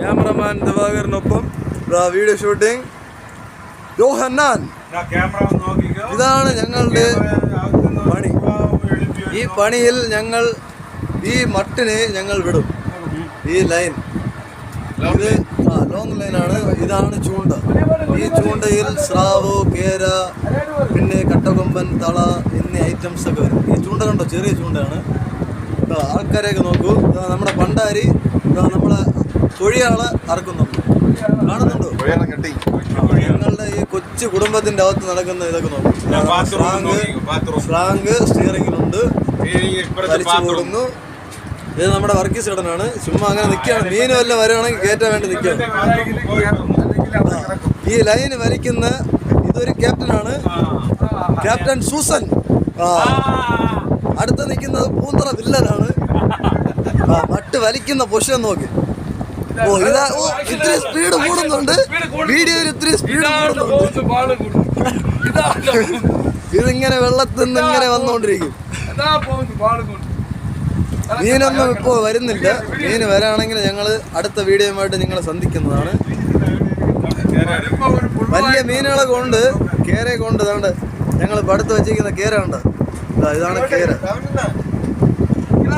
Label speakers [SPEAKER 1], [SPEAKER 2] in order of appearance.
[SPEAKER 1] Cameraman ദിവാകരനൊപ്പം video shooting യോഹന്നാൻ. ഇതാണ് ഞങ്ങളുടെ പണി. ഈ പണിയിൽ ഞങ്ങൾ ഈ മട്ടിനെ ഞങ്ങൾ വിടും. ഈ ലൈൻ ഇത് ലോങ് ലൈനാണ്. ഇതാണ് ചൂണ്ട. ഈ ചൂണ്ടയിൽ സ്രാവ്, കേര, പിന്നെ കട്ടകൊമ്പൻ, തള എന്നീ ഐറ്റംസ് ഒക്കെ വരും. ഈ ചൂണ്ട കണ്ടോ, ചെറിയ ചൂണ്ടയാണ്. ആൾക്കാരെയൊക്കെ നോക്കൂ. നമ്മുടെ പണ്ടാരി നമ്മളെ കൊഴിയാളെ അറക്കുന്നുണ്ട്, കാണുന്നുണ്ടോ? ഞങ്ങളുടെ ഈ കൊച്ചു കുടുംബത്തിന്റെ അകത്ത് നടക്കുന്ന ഇതൊക്കെ നോക്കും. സ്ലാങ് സ്റ്റിയറിംഗിലുണ്ട്, വലിച്ചു കൂടുന്നു. ഇത് നമ്മുടെ വർഗീസ് ചേട്ടനാണ്. ചുമ്മാ അങ്ങനെ നിൽക്കുകയാണ്. മീൻ വല്ലതും വരുവാണെങ്കിൽ കയറ്റാൻ വേണ്ടി നിൽക്കുകയാണ്. ഈ ലൈന് വലിക്കുന്ന ഇതൊരു ക്യാപ്റ്റനാണ്, ക്യാപ്റ്റൻ സൂസൻ. അടുത്ത് നിൽക്കുന്നത് പൂന്തറ വില്ലനാണ്. മട്ട് വലിക്കുന്ന പൊസിഷൻ നോക്കി. ഇത്തിരി സ്പീഡ് കൂടുന്നുണ്ട് വീഡിയോയിൽ, ഇത്തിരി സ്പീഡ് കൂടുന്നുണ്ട്. ഇതിങ്ങനെ വെള്ളത്തിൽ നിന്ന് ഇങ്ങനെ വന്നുകൊണ്ടിരിക്കും. മീനൊന്നും ഇപ്പോൾ വരുന്നില്ല. മീന് വരാണെങ്കിൽ ഞങ്ങൾ അടുത്ത വീഡിയോയുമായിട്ട് നിങ്ങളെ സന്ധിക്കുന്നതാണ്. വലിയ മീനുകളെ കൊണ്ട്, കേരയെ കൊണ്ട് ഇതാണ്ട് ഞങ്ങൾ ഇപ്പോൾ അടുത്ത് വെച്ചിരിക്കുന്ന കേര ഉണ്ട്. ഇതാണ് കേര.